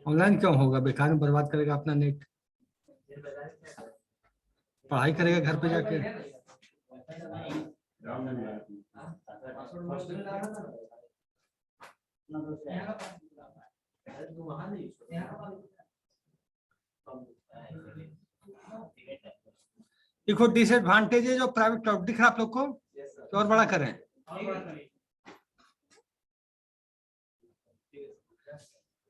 Online क्यों होगा? बेकार में बर्बाद करेगा अपना नेट। पढ़ाई करेगा घर पे जाके। देखो डिसएडवांटेज है जो प्राइवेट क्लाउड दिख रहा है आप लोग को, तो और बड़ा करें।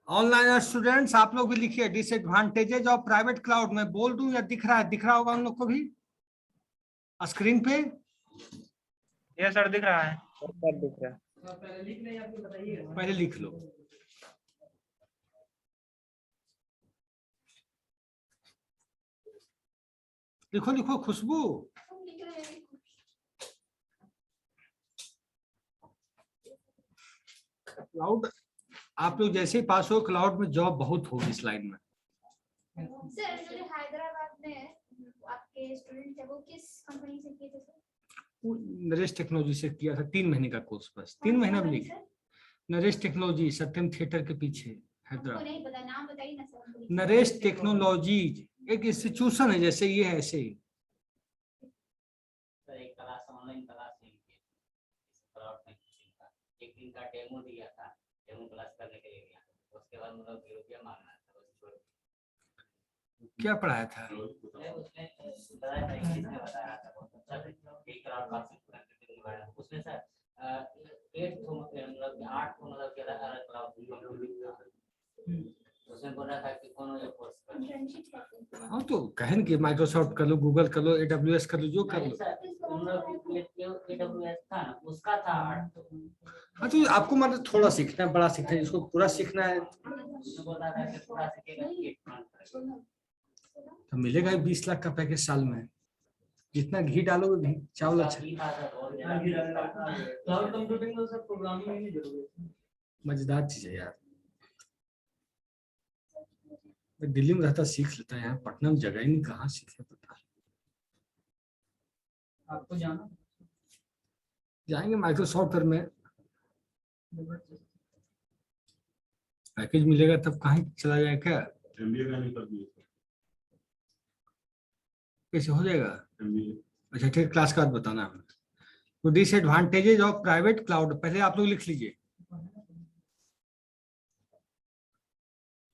ऑनलाइन स्टूडेंट्स आप लोग भी लिखिए डिसएडवांटेजेज ऑफ प्राइवेट क्लाउड। मैं बोल दूं या दिख रहा है? दिख रहा होगा उन लोग को भी स्क्रीन पे। ये सर दिख रहा है। सर दिख रहा है। पहले लिख लो। लिखो लिखो खुशबू। क्लाउड आप लोग जैसे ही पास हो, क्लाउड में जॉब बहुत होगी इस लाइन में। सर जो हैदराबाद में आपके स्टूडेंट थे वो किस कंपनी से किए थे सर? नरेश टेक्नोलॉजी से किया था, 3 महीने का कोर्स, बस 3 महीना भी नहीं। नरेश टेक्नोलॉजी सत्यम थिएटर के पीछे हैदराबाद। नहीं पता, नाम बताइए ना सर। नरेश टेक्नोलॉजी एक इंस्टीट्यूशन है, जैसे ये है ऐसे ही। एक क्लास ऑनलाइन क्लास है, एक दिन का डेमो दिया था, डेमो क्लास करने के लिए गया, उसके बाद मतलब रुपया मांगना था, बस छोड़। क्या पढ़ाया था? उसने बताया था, किसने बताया था, बहुत अच्छा था, एक क्लास काफी उसमें सर 8 मतलब 8 मतलब के अलग क्लास उसमें बोला था कि कौन ये कोर्स कर। हाँ तो कहन कि माइक्रोसॉफ्ट कर लो, गूगल कर लो, AWS कर लो, जो कर लो। AWS था ना, उसका था 8। हाँ तो आपको मतलब थोड़ा सीखना है, बड़ा सीखना है, जिसको पूरा सीखना है बोला था कि पूरा सीखेगा तो मिलेगा 20 लाख का पैकेज साल में। जितना घी डालोगे चावल अच्छा। क्लाउड कंप्यूटिंग में सर प्रोग्रामिंग नहीं जरूरी। मजेदार चीज है यार। मैं दिल्ली में रहता सीख लेता, यहाँ पटना में जगह ही नहीं, कहाँ सीखे पता। आपको जाना जाएंगे माइक्रोसॉफ्ट में, पैकेज मिलेगा तब कहाँ चला जाए क्या? कैसे हो जाएगा? अच्छा ठीक, क्लास का बाद बताना है। तो डिसएडवांटेजेज ऑफ प्राइवेट क्लाउड पहले आप लोग लिख लीजिए।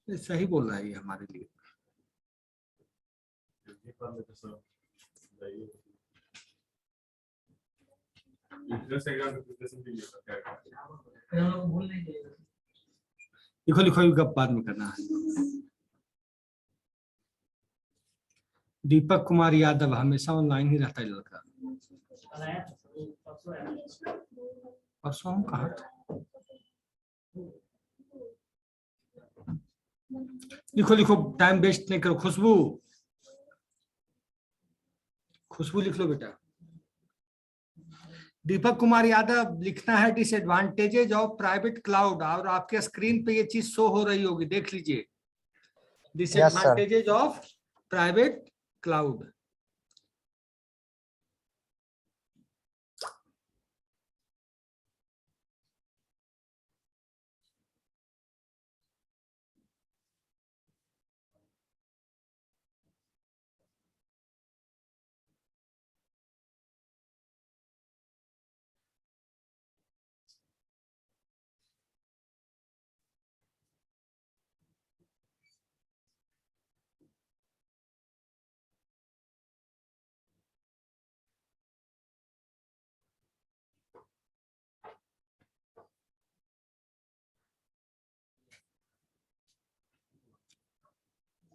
ये सही बोल रहा है ये हमारे लिए। लिखो लिखो, गप बाद में करना है। दीपक कुमार यादव हमेशा ऑनलाइन ही रहता है लड़का। परसों हम कहाँ थे? लिखो लिखो, टाइम वेस्ट नहीं करो। खुशबू, खुशबू लिख लो बेटा। दीपक कुमार यादव लिखना है डिसएडवांटेजेज ऑफ प्राइवेट क्लाउड, और आपके स्क्रीन पे ये चीज शो हो रही होगी, देख लीजिए। Disadvantages of private cloud.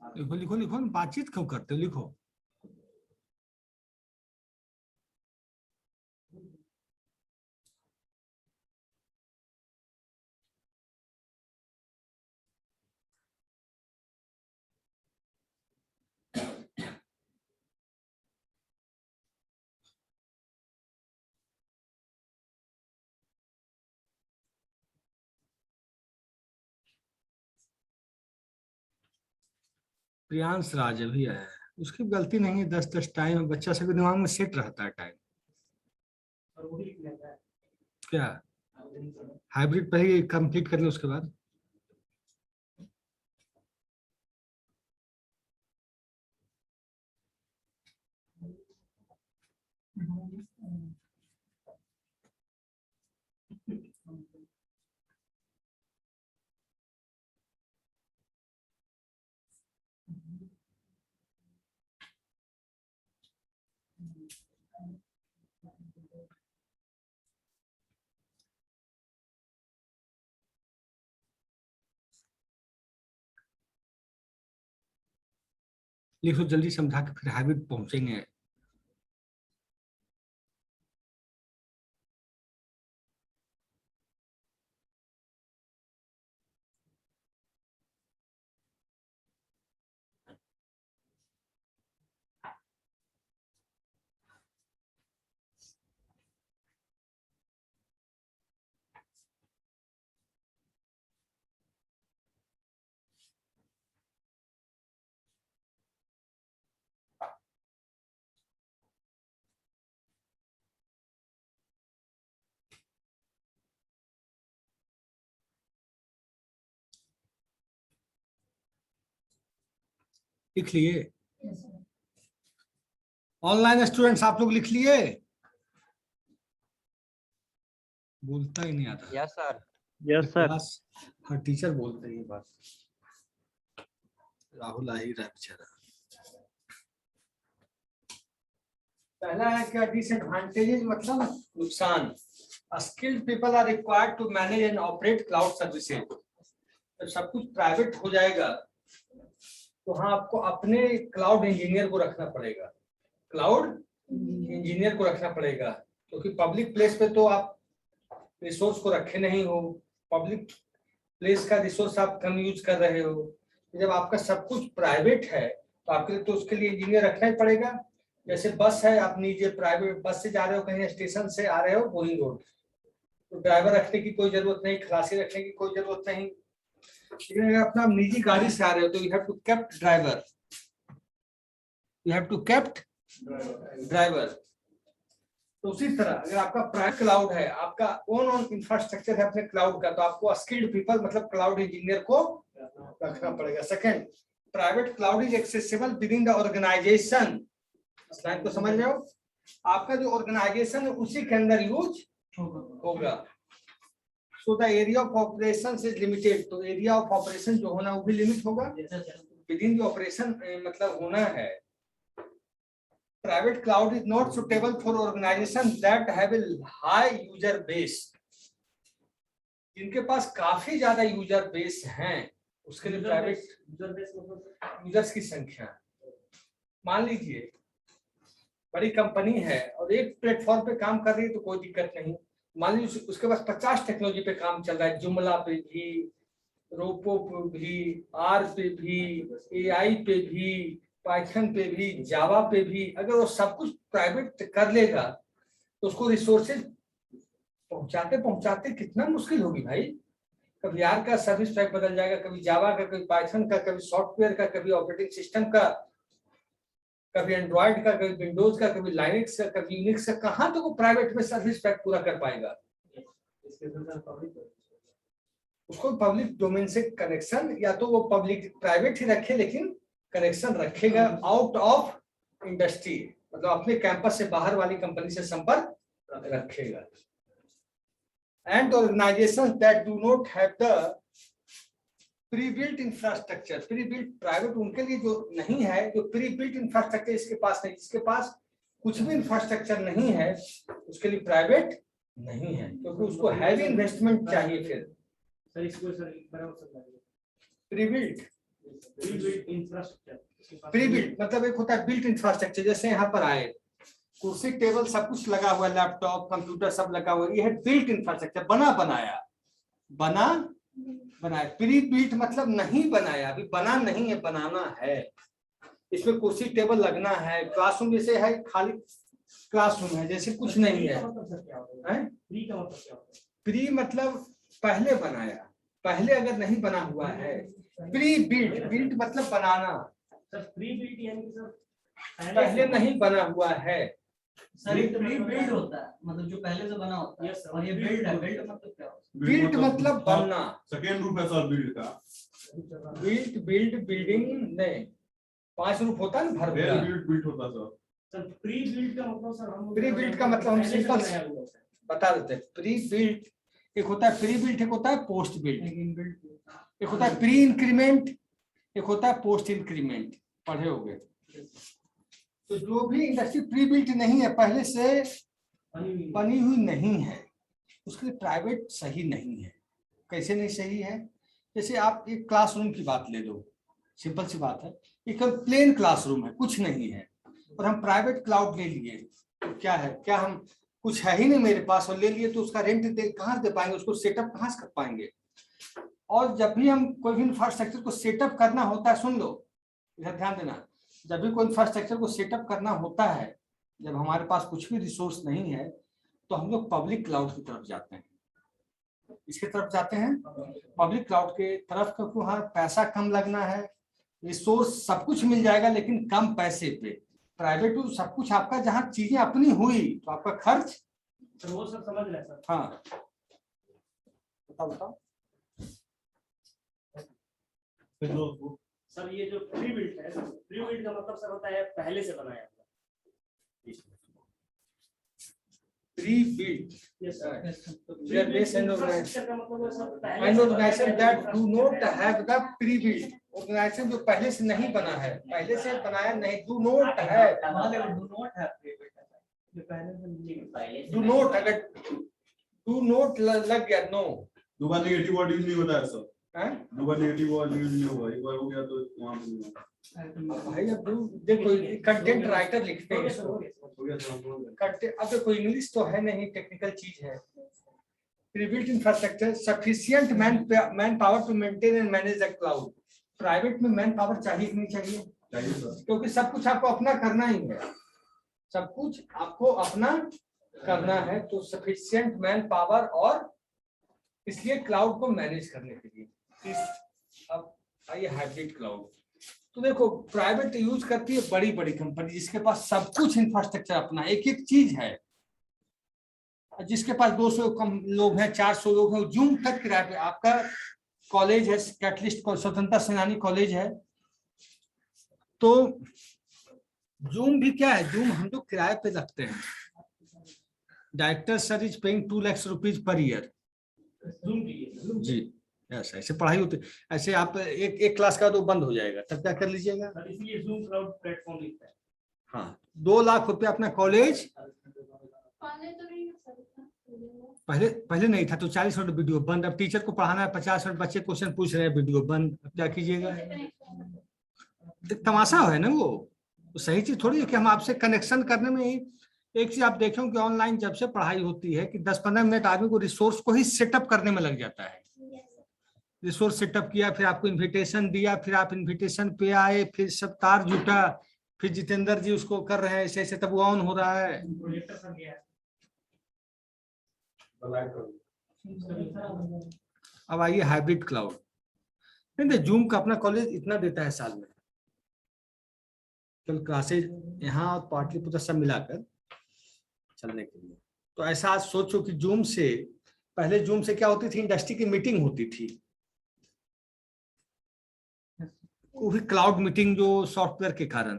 लिखो लिखो लिखो, बातचीत क्यों करते हो? लिखो। प्रियांश राज अभी आया है, उसकी गलती नहीं है। 10-10 टाइम बच्चा सबके दिमाग में सेट रहता है टाइम। क्या हाइब्रिड पहले कंप्लीट कर ले, उसके बाद लिखो जल्दी समझा के फिर हाईवे पहुंचेंगे। लिख लिए? ऑनलाइन स्टूडेंट्स आप लोग लिख लिए? बोलता ही नहीं आता। Yes sir. Yes sir. Class हर टीचर बोलते ही बात। राहुल आ ही रहा बेचारा। पहला है क्या डिसएडवांटेजेस मतलब नुकसान। Skilled people are required to manage and operate cloud services. जब सब कुछ प्राइवेट हो जाएगा तो हाँ आपको अपने क्लाउड इंजीनियर को रखना पड़ेगा, क्लाउड इंजीनियर को रखना पड़ेगा, क्योंकि पब्लिक प्लेस पे तो आप रिसोर्स को रखे नहीं हो, पब्लिक प्लेस का रिसोर्स आप कम यूज कर रहे हो। जब आपका सब कुछ प्राइवेट है तो आपके लिए तो उसके लिए इंजीनियर रखना ही पड़ेगा। जैसे बस है, आप नीचे प्राइवेट बस से जा रहे हो, कहीं स्टेशन से आ रहे हो बोइंग रोड, तो ड्राइवर रखने की कोई जरूरत नहीं, खलासी रखने की कोई जरूरत नहीं। लेकिन अगर अपना निजी गाड़ी से आ रहे हो तो you have to kept driver, you have to kept driver. तो उसी तरह अगर आपका प्राइवेट क्लाउड है, आपका ओन इंफ्रास्ट्रक्चर है अपने क्लाउड का, तो आपको स्किल्ड पीपल मतलब क्लाउड इंजीनियर को रखना पड़ेगा। Second, private cloud is accessible within the organization. Slide को समझ रहे हो? आपका जो ऑर्गेनाइजेशन है उसी के अंदर यूज होगा। So the area of operation is limited. तो एरिया ऑफ ऑपरेशन जो होना वो भी लिमिट होगा। विद इन द ऑपरेशन मतलब होना है। Private cloud is not suitable for organizations that have a high user base. जिनके पास काफी ज्यादा यूजर बेस हैं उसके लिए प्राइवेट यूजर्स की संख्या। मान लीजिए बड़ी कंपनी है और एक प्लेटफॉर्म पे काम कर रही है तो कोई दिक्कत नहीं। मान लीजिए उसके पास 50 टेक्नोलॉजी पे काम चल रहा है, जुमला पे भी, रोपो पे भी, आर पे भी, एआई पे भी, पाइथन पे भी, जावा पे भी। अगर वो सब कुछ प्राइवेट कर लेगा तो उसको रिसोर्सेज पहुंचाते पहुंचाते कितना मुश्किल होगी भाई। कभी आर का सर्विस पैक बदल जाएगा, कभी जावा का, कभी पाइथन का, कभी सॉफ्टवेयर का, कभी ऑपरेटिंग सिस्टम का, कभी एंड्रॉइड का, कभी विंडोज का, कभी लाइनक्स का, कभी यूनिक्स का। कहाँ तो वो प्राइवेट में सर्विस पैक पूरा कर पाएगा? उसको पब्लिक डोमेन से कनेक्शन, या तो वो पब्लिक प्राइवेट ही रखे लेकिन कनेक्शन रखेगा आउट ऑफ इंडस्ट्री, मतलब अपने कैंपस से बाहर वाली कंपनी से संपर्क रखेगा। And organisations that do not have the pre-built infrastructure. Pre-built private उनके लिए जो नहीं है, जो प्री-बिल्ट इंफ्रास्ट्रक्चर इसके पास नहीं, जिसके पास कुछ भी इंफ्रास्ट्रक्चर नहीं है उसके लिए प्राइवेट नहीं है, क्योंकि उसको हैवी इन्वेस्टमेंट चाहिए। फिर प्री-बिल्ट प्री-बिल्ट मतलब एक होता है बिल्ट इंफ्रास्ट्रक्चर। जैसे यहाँ पर आए कुर्सी टेबल सब कुछ लगा हुआ है, लैपटॉप कंप्यूटर सब लगा हुआ है, ये है बिल्ट इंफ्रास्ट्रक्चर, बना बनाया। प्री बिल्ट मतलब नहीं बनाया, अभी बना नहीं है, बनाना है। इसमें कुर्सी टेबल लगना है। क्लासरूम जैसे है, खाली क्लासरूम है, जैसे कुछ नहीं है। प्री मतलब पहले बनाया, पहले अगर नहीं बना हुआ है। प्री बिल्ट, बिल्ट मतलब बनाना, पहले नहीं बना हुआ है। सर ये प्री बिल्ड होता है, मतलब जो पहले से बना होता है। और ये बिल्ड है, बिल्ड मतलब क्या होता है? बिल्ट मतलब बनना। सेकेंड रूप है सर बिल्ड का। बिल्ट, बिल्ड, बिल्डिंग नहीं, 5 रूप होता है ना। बिल्ड होता सर। प्री बिल्ड का मतलब सर हम प्री बिल्ट का मतलब हम सिंपल बता देते हैं। प्री बिल्ट एक होता है, प्री बिल्ट एक होता है पोस्ट बिल्ट, एक होता है प्री इंक्रीमेंट, एक होता है पोस्ट इंक्रीमेंट। पढ़े होंगे तो जो भी इंडस्ट्री प्री बिल्ट नहीं है, पहले से बनी हुई नहीं है, उसके लिए प्राइवेट सही नहीं है। कैसे नहीं सही है? जैसे आप एक क्लासरूम की बात ले लो, सिंपल सी बात है, एक प्लेन क्लासरूम है, कुछ नहीं है, और हम प्राइवेट क्लाउड ले लिए, तो क्या है, क्या हम कुछ है ही नहीं मेरे पास और ले लिए तो उसका रेंट दे कहाँ दे पाएंगे, उसको सेटअप कहाँ से कर पाएंगे? और जब भी हम कोई भी इंफ्रास्ट्रक्चर को सेटअप करना होता है, सुन लो, इधर ध्यान देना, जब भी कोई इंफ्रास्ट्रक्चर को सेटअप करना होता है, जब हमारे पास कुछ भी रिसोर्स नहीं है, तो हम लोग पब्लिक क्लाउड की तरफ जाते हैं। इसके तरफ जाते हैं, पब्लिक क्लाउड के तरफ, क्योंकि वहाँ पैसा कम लगना है, रिसोर्स सब कुछ मिल जाएगा लेकिन कम पैसे पे। प्राइवेट सब कुछ आपका, जहाँ चीजें अपनी हुई तो आपका खर्च, सर वो सब समझ रहे हैं सर। हाँ बताओ बताओ। फिर वो सर ये जो प्री बिल्ट है, प्री बिल्ट का मतलब सर होता है पहले से बनाया हुआ। Pre built yes sir. we are based on infrastructure का मतलब वो सब पहले an से organization बनाया that do not have the pre-built, organization जो पहले से नहीं बना है, पहले से बनाया नहीं, do not have, वहाँ देखो do not have private है। ये पहले से नहीं। पहले से do not, अगर do not लग गया no, दो बार नेगेटिव वर्ड यूज नहीं होता है सर, हैं? दो बार नेगेटिव वर्ड यूज नहीं होगा, एक बार हो गया तो वहाँ पे नहीं होगा। भाई अब देखो कंटेंट राइटर लिखते हैं हो गया सर, इसको, हो गया सर। हो गया सर, हम लोग कंटेंट, अब देखो इंग्लिश तो है नहीं, टेक्निकल चीज है। Prebuilt infrastructure sufficient man power to maintain and manage the cloud. Private में मैन पावर चाहिए कि नहीं चाहिए? चाहिए सर। क्योंकि सब कुछ आपको अपना करना ही है, सब कुछ आपको अपना करना है, तो सफिशिएंट मैन पावर, और इसलिए क्लाउड को मैनेज करने के लिए अब आइए हाइब्रिड क्लाउड। तो देखो प्राइवेट यूज करती है बड़ी बड़ी कंपनी, जिसके पास सब कुछ इंफ्रास्ट्रक्चर अपना, एक एक चीज है, जिसके पास 200 कम लोग हैं, 400 लोग हैं, जूम तक किराए पे। आपका कॉलेज है कैटलिस्ट, स्वतंत्रता सेनानी कॉलेज है, तो जूम भी क्या है, जूम हम लोग किराए पे रखते हैं। Director sir is paying 2 lakh rupees per year Zoom की है। जी। यस, ऐसे पढ़ाई होती है। ऐसे आप एक क्लास का तो बंद हो जाएगा, तब क्या कर लीजिएगा? सर इसलिए Zoom क्लाउड प्लेटफॉर्म लिखता है। हाँ, 2 लाख रुपया अपना कॉलेज, पहले तो नहीं सर इतना। पहले पहले नहीं था, तो 40 मिनट वीडियो बंद। अब टीचर को पढ़ाना है 50 मिनट, बच्चे क्वेश्चन पूछ रहे हैं, वीडियो बंद। अब क्या कीजिएगा? तमाशा है ना वो, तो सही चीज थोड़ी है कि हम आपसे कनेक्शन करने में ही। एक चीज आप देखें कि ऑनलाइन जब से पढ़ाई होती है कि 10-15 मिनट आदमी को रिसोर्स को ही सेटअप करने में लग जाता है। रिसोर्स सेटअप किया, फिर आपको इनविटेशन दिया, फिर आप इनविटेशन पे आए, फिर सब तार जुटा, फिर जितेंद्र जी उसको कर रहे हैं ऐसे ऐसे, तब वो ऑन हो रहा है। प्रोजेक्टर सर गया है। अब आइए हाइब्रिड क्लाउड। नहीं, जूम का अपना कॉलेज इतना देता है साल में, कल क्लासेज यहाँ और पाटलिपुत्र सब मिलाकर चलने के लिए। तो ऐसा आज सोचो कि जूम से पहले, जूम से क्या होती थी, इंडस्ट्री की मीटिंग होती थी, वो भी क्लाउड मीटिंग जो सॉफ्टवेयर के कारण।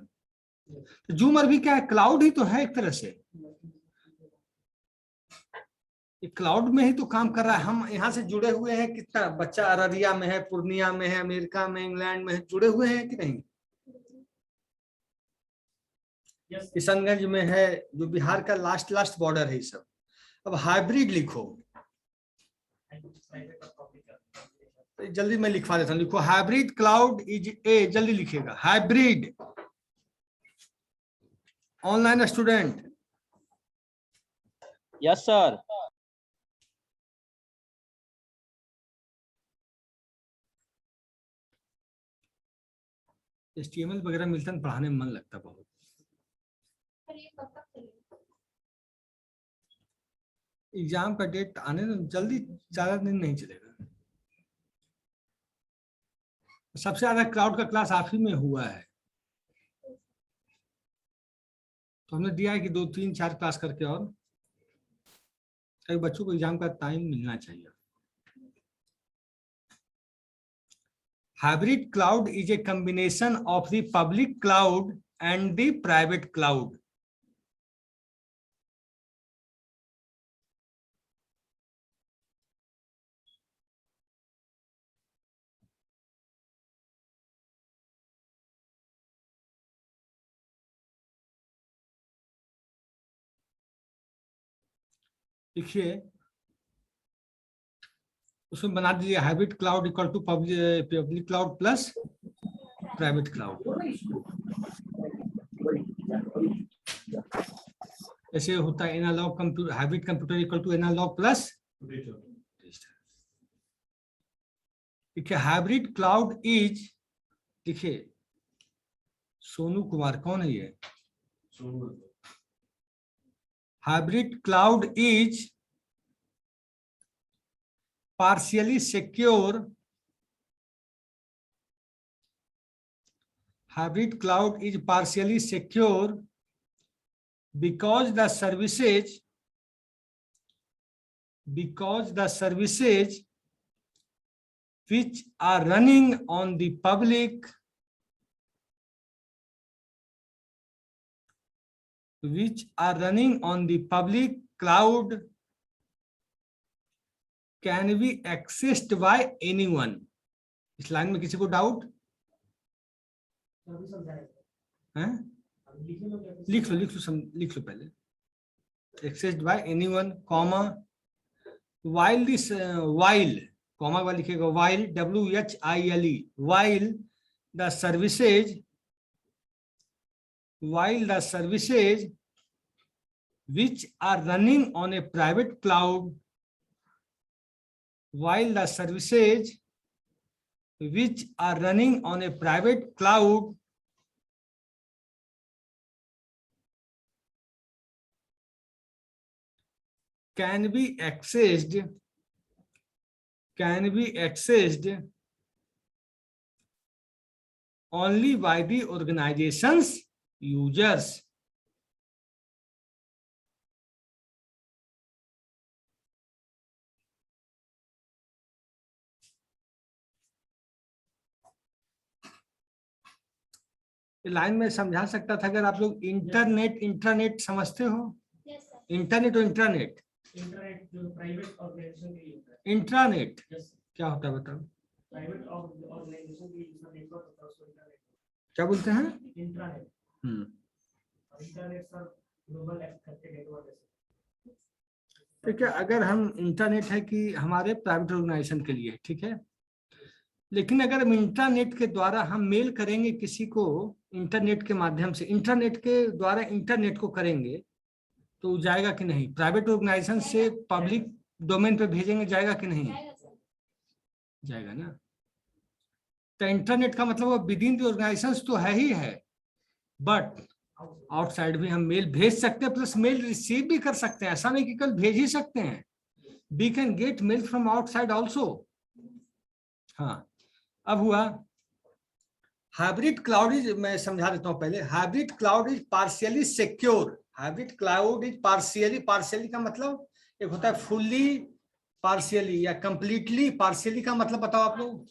तो जूमर भी क्या है, क्लाउड ही तो है एक तरह से, क्लाउड में ही तो काम कर रहा है। हम यहाँ से जुड़े हुए हैं, कितना बच्चा अररिया में है, पूर्णिया में है, अमेरिका में, इंग्लैंड में है, जुड़े हुए हैं कि नहीं? यस किशनगंज में है, जो बिहार का लास्ट बॉर्डर है ये सब। अब हाइब्रिड लिखो, जल्दी मैं लिखवा देता हूँ, लिखो हाइब्रिड क्लाउड इज ए, जल्दी लिखिएगा, hybrid online student. Yes sir. HTML वगैरह मिलता है, पढ़ाने में मन लगता बहुत। सर ये कब तक चलेगा? एग्जाम का डेट आने में जल्दी, ज्यादा दिन नहीं चलेगा। सबसे ज्यादा क्लाउड का क्लास आप ही में हुआ है, तो हमने दिया है कि 2, 3, 4 क्लास करके, और कई बच्चों को एग्जाम का टाइम मिलना चाहिए। Hybrid cloud is a combination of the public cloud and the private cloud. देखिए उसमें बना दीजिए hybrid cloud equal to public cloud plus private cloud. ऐसे होता है analog computer, hybrid computer equal to analog plus digital. देखिए hybrid cloud is, देखिए सोनू कुमार कौन है ये? Hybrid cloud is partially secure, hybrid cloud is partially secure because the services which are running on the public cloud can be accessed by anyone। इस line में किसी को doubt है? लिख लो पहले। accessed by anyone, comma, while comma वाला लिखेगा while, WHILE, while the services which are running on a private cloud, while the services which are running on a private cloud can be accessed only by the organization's users। Line में समझा सकता था अगर आप लोग internet intranet समझते हो। Yes, sir. Internet और इंट्रानेट, इंटरनेट जो प्राइवेट ऑर्गेनाइजेशन के लिए होता है। इंट्रानेट यस, क्या होता है बताओ? प्राइवेट ऑर्गेनाइजेशन के लिए जिसका नेटवर्क होता है उसको इंटरनेट, क्या बोलते हैं? इंट्रानेट। और internet sir global extended network है। ठीक है, अगर हम इंटरनेट है कि हमारे प्राइवेट ऑर्गेनाइजेशन के लिए, ठीक है, लेकिन अगर हम इंटरनेट के द्वारा हम मेल करेंगे किसी को, इंटरनेट के माध्यम से, इंटरनेट के द्वारा इंटरनेट को करेंगे तो जाएगा कि नहीं? प्राइवेट ऑर्गेनाइजेशन से पब्लिक डोमेन पे भेजेंगे, जाएगा कि नहीं? जाएगा सर। जाएगा ना। तो इंटरनेट का मतलब वो विद इन द ऑर्गेनाइजेशन तो है ही है, बट आउटसाइड भी हम मेल भेज सकते हैं, प्लस मेल रिसीव भी कर सकते हैं। ऐसा नहीं कि कल भेज ही सकते हैं, we can get mail from outside also. हाँ, अब हुआ हाइब्रिड क्लाउड इज, मैं समझा देता हूं पहले। Hybrid cloud is partially secure. Hybrid cloud is partially का मतलब एक होता है फुल्ली, पार्शियली या कंप्लीटली। पार्शियली का मतलब बताओ आप लोग?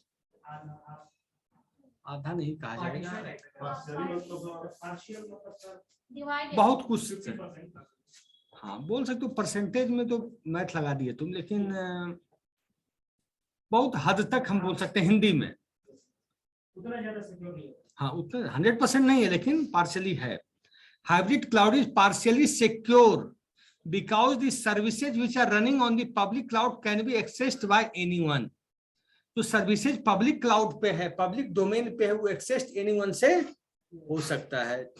आधा नहीं कहा जाएगा, पार्शियल मतलब सर Divided. बहुत कुछ। 50%। हाँ बोल सकते हो, परसेंटेज में तो मैथ लगा दिए तुम, लेकिन बहुत हद तक हम बोल सकते हैं हिंदी में। उतना ज्यादा सिक्योर नहीं है। हाँ उतना 100% नहीं है, लेकिन पार्शियली है। Hybrid cloud is partially secure because the services which are running on the public cloud can be accessed by anyone. तो सर्विसेज पब्लिक क्लाउड पे है, पब्लिक डोमेन पे है, वो एक्सेस्ड एनीवन से हो सकता है।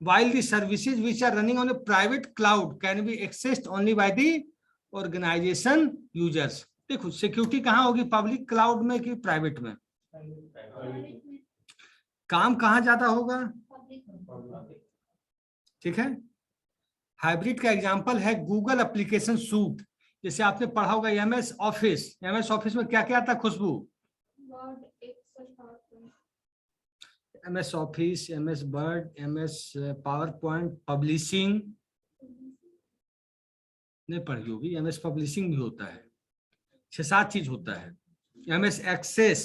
while the services which are running on a private cloud can be accessed only by the organization users। देखो सिक्योरिटी कहाँ होगी, पब्लिक क्लाउड में कि प्राइवेट में? काम कहाँ ज्यादा होगा? ठीक है। हाइब्रिड का एग्जांपल है गूगल एप्लीकेशन सूट। जैसे आपने पढ़ा होगा एमएस ऑफिस। एमएस ऑफिस में क्या क्या आता है खुशबू? Word, Excel, PowerPoint. MS office, MS word, MS power point, publishing नहीं पढ़ी होगी। एमएस पब्लिशिंग भी होता है, 6-7 चीज होता है। एमएस एक्सेस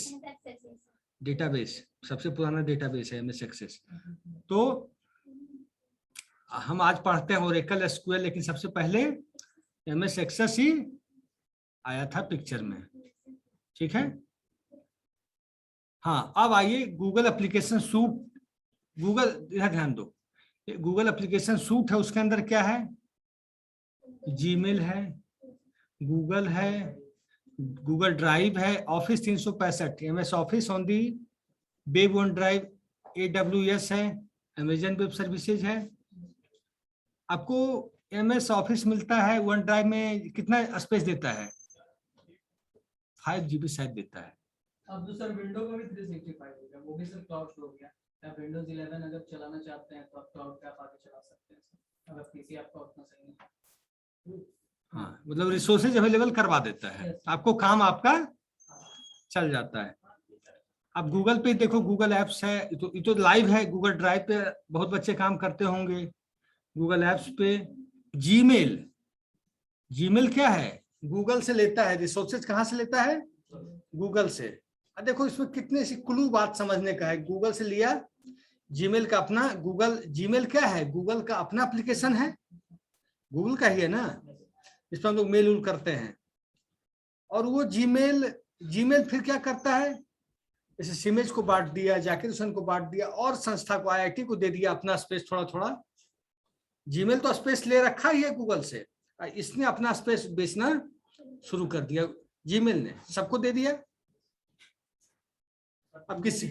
डेटाबेस, सबसे पुराना डेटाबेस है एमएस एक्सेस। तो हम आज पढ़ते हैं ओरेकल एसक्यूएल, लेकिन सबसे पहले एमएस एक्सेस ही आया था पिक्चर में। ठीक है। हाँ अब आइए गूगल एप्लीकेशन सूट। गूगल, इधर ध्यान दो, गूगल एप्लीकेशन सूट है, उसके अंदर क्या है? जीमेल है, गूगल है, गूगल ड्राइव है, office 365, MS office on the web one drive, AWS है, अमेजन वेब सर्विसेज है। आपको MS ऑफिस मिलता है वन ड्राइव में कितना स्पेस देता है? 5 GB शायद देता है। अब तो सर विंडो का भी 365 हो गया, वो भी सर क्लाउड हो गया। आप विंडोज 11 अगर चलाना चाहते हैं तो आप क्लाउड पे आप आके चला सकते हैं सर, अगर पीसी आपका उतना सही नहीं है। हाँ, मतलब रिसोर्सेज अवेलेबल करवा देता है, आपको काम आपका चल जाता है। अब गूगल पे देखो, गूगल एप्स है, ये तो लाइव है। गूगल ड्राइव पे बहुत बच्चे काम करते होंगे। गूगल एप्स पे जीमेल, जीमेल क्या है? गूगल से लेता है रिसोर्सेज। कहाँ से लेता है? गूगल से। अब देखो इसमें कितने सी क्लू बात समझने का है। गूगल से लिया, जीमेल का अपना, गूगल जीमेल क्या है? गूगल का अपना एप्लीकेशन है, गूगल का ही है ना, इस पर हम लोग मेल उल करते हैं। और वो जीमेल, जीमेल फिर क्या करता है? जैसे सिमेज को बांट दिया, जाकिर हुसैन को बांट दिया, और संस्था को, IIT को दे दिया अपना स्पेस थोड़ा थोड़ा। जीमेल तो स्पेस ले रखा ही है गूगल से, इसने अपना स्पेस बेचना शुरू कर दिया। जीमेल ने सबको दे दिया। अब किसी,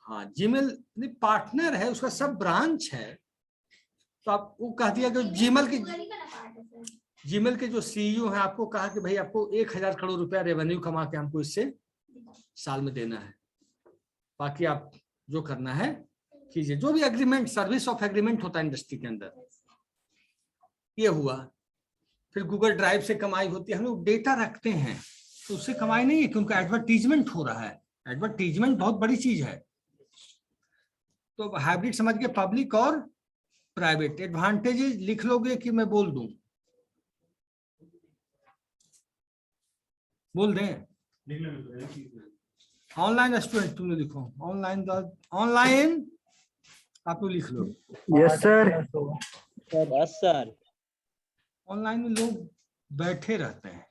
हाँ, जीमेल पार्टनर है, उसका सब ब्रांच है। तो आप वो कह दिया कि जीमेल की, गूगल ही का ना पार्ट है सर। जीमेल के जो CEO हैं आपको कहा कि भाई आपको 1000 करोड़ रुपया रेवेन्यू कमा के हमको इससे साल में देना है, बाकी आप जो करना है कीजिए। जो भी एग्रीमेंट, सर्विस ऑफ एग्रीमेंट होता है इंडस्ट्री के अंदर, ये हुआ। फिर गूगल ड्राइव से कमाई होती है। हम लोग डेटा रखते हैं तो उससे कमाई नहीं है, क्योंकि एडवर्टीजमेंट हो रहा है। एडवर्टीजमेंट बहुत बड़ी चीज है। तो हाइब्रिड समझ के पब्लिक और प्राइवेट। एडवांटेजेस लिख लोगे कि मैं बोल दूं? बोल दें? ऑनलाइन स्टूडेंट तुमने लिखो, ऑनलाइन, ऑनलाइन आप लोग लिख लो। Yes sir. बस सर। ऑनलाइन में लोग बैठे रहते हैं।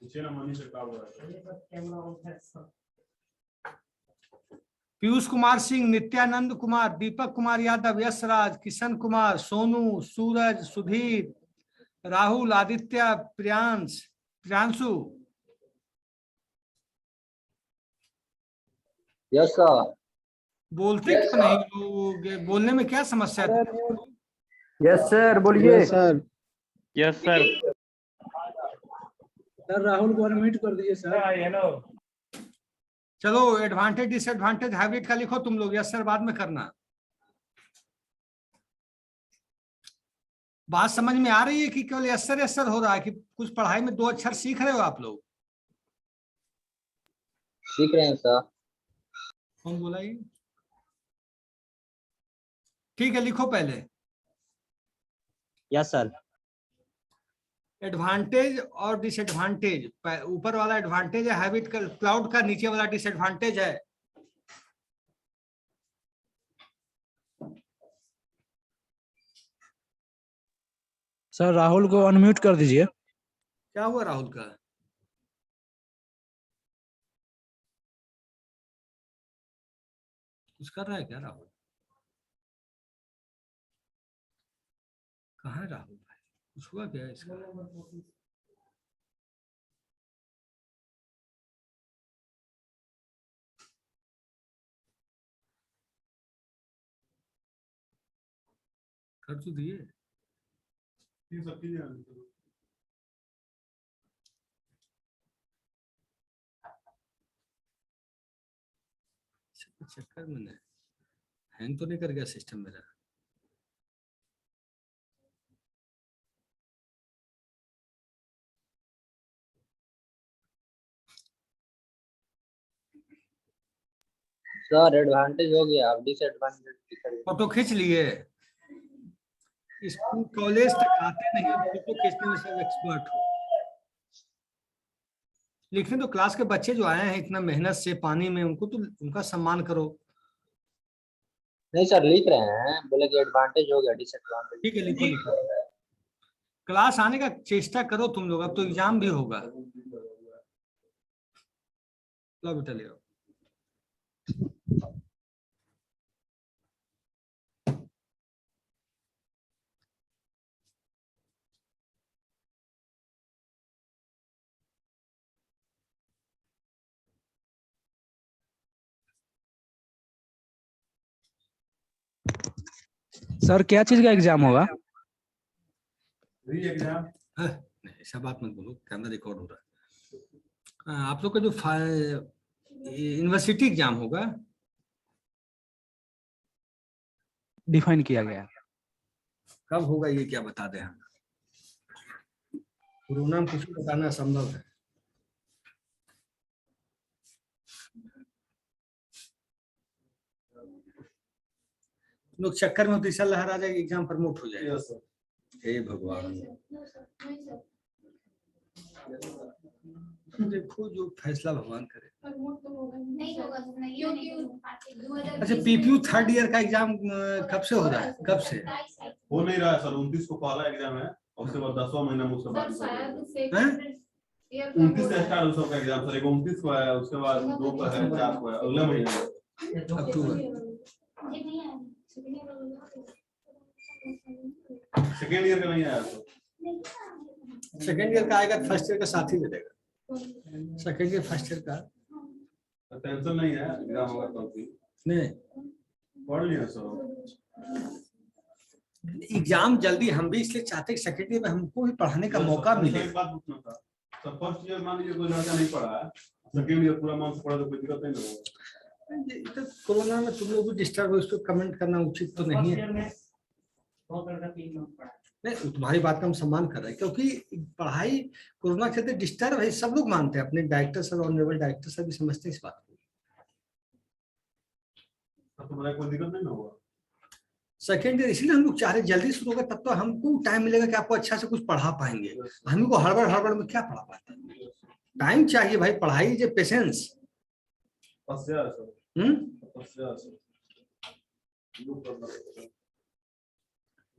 पीयूष कुमार सिंह, नित्यानंद कुमार, दीपक कुमार यादव, यशराज, किशन कुमार, सोनू, सूरज, सुधीर, राहुल, आदित्य, प्रियांशु। Yes sir. बोलते क्यों नहीं लोग? बोलने में क्या समस्या है? यस सर, बोलिए sir. Yes sir. Sir. Rahul को अनम्यूट कर दीजिए सर। चलो, एडवांटेज डिसएडवांटेज हाइब्रिड का लिखो तुम लोग। यस सर बाद में करना। बात समझ में आ रही है कि केवल यस सर हो रहा है, कि कुछ पढ़ाई में 2 अक्षर सीख रहे हो आप लोग? सीख रहे हैं सर। कौन बोला ये? ठीक है, लिखो पहले। Yes sir. एडवांटेज और डिसएडवांटेज। ऊपर वाला एडवांटेज है हाइब्रिड का, क्लाउड का, नीचे वाला डिसएडवांटेज है। सर राहुल को अनम्यूट कर दीजिए। क्या हुआ राहुल का? कुछ कर रहा है क्या राहुल? कहाँ है राहुल भाई? कुछ हुआ क्या इसका? कर तो दिए। चक्कर में नहीं, हैंग तो नहीं कर गया सिस्टम मेरा? सर एडवांटेज हो गया, अब डिसएडवांटेज। फोटो खींच लिए? स्कूल कॉलेज तक आते नहीं हो, फोटो खींचने में सब एक्सपर्ट हो। लिखने तो क्लास के बच्चे जो आए हैं इतना मेहनत से पानी में, उनको तो उनका सम्मान करो। नहीं सर लिख रहे हैं, बोले कि एडवांटेज हो गया डिसएडवांटेज। ठीक है, लिखो लिखो। क्लास आने का चेष्टा करो तुम लोग, अब तो एग्जाम भी होगा। लो बेटा ले आओ। सर क्या चीज का एग्जाम होगा? री एग्जाम नहीं ऐसा बात मत बोलो, कैमरा रिकॉर्ड हो रहा है। आप लोग का जो यूनिवर्सिटी एग्जाम होगा, डिफाइन किया गया है। कब होगा ये क्या बता दें हम? कोरोना में कुछ बताना असंभव है। लोग चक्कर में तो इस साल लहर आ जाएगी, एग्जाम प्रमोट हो जाएगा। Yes sir. हे भगवान, No, sir. No, sir. देखो जो फैसला भगवान करे। नहीं होगा सर, नहीं क्योंकि अच्छा, पीपीयू थर्ड ईयर का एग्जाम कब से हो रहा है, कब से? हो नहीं रहा है सर, 29 को पहला एग्जाम है और उसके बाद 10वां महीना में उसके बाद हैं? 29 से स्टार्ट हो सबका एग्जाम सर। 29 को है, उसके बाद 2 को है, 4 को है, अगले महीने में। अक्टूबर। सेकेंड ईयर का नहीं आया सर। सेकेंड ईयर का आएगा, फर्स्ट ईयर का साथ ही दे देगा। सेकेंड ईयर फर्स्ट ईयर का टेंशन नहीं है, एग्जाम होगा तब भी नहीं, पढ़ लिया सर। एग्जाम जल्दी, हम भी इसलिए चाहते हैं सेकेंड ईयर में हमको भी पढ़ाने का मौका मिले। एक बात पूछना था सर, फर्स्ट ईयर मान लीजिए कोई लड़का नहीं पढ़ा है, सेकेंड ईयर पूरा मन से पढ़ा तो कोई दिक्कत नहीं ना होगा। ये तो कोरोना में तुम लोग भी डिस्टर्ब हो, इस पर कमेंट करना उचित तो नहीं है। बहुत लड़का 3 मंथ पढ़ा। नहीं, तुम्हारी बात का हम सम्मान कर रहे हैं, क्योंकि पढ़ाई कोरोना के चलते डिस्टर्ब है, सब लोग मानते हैं, अपने डायरेक्टर सर और लेवल डायरेक्टर सर भी समझते हैं इस बात को। तब तो कोई दिक्कत नहीं ना होगा। सेकेंड ईयर इसलिए हम लोग चाह रहे हैं जल्दी शुरू होगा, तब तो हमको टाइम मिलेगा कि आपको अच्छा से कुछ पढ़ा पाएंगे। हम को हड़बड़ हड़बड़ में क्या पढ़ा पाते हैं? टाइम चाहिए भाई, पढ़ाई इज पेशेंस। तपस्या है सर, तपस्या है सर।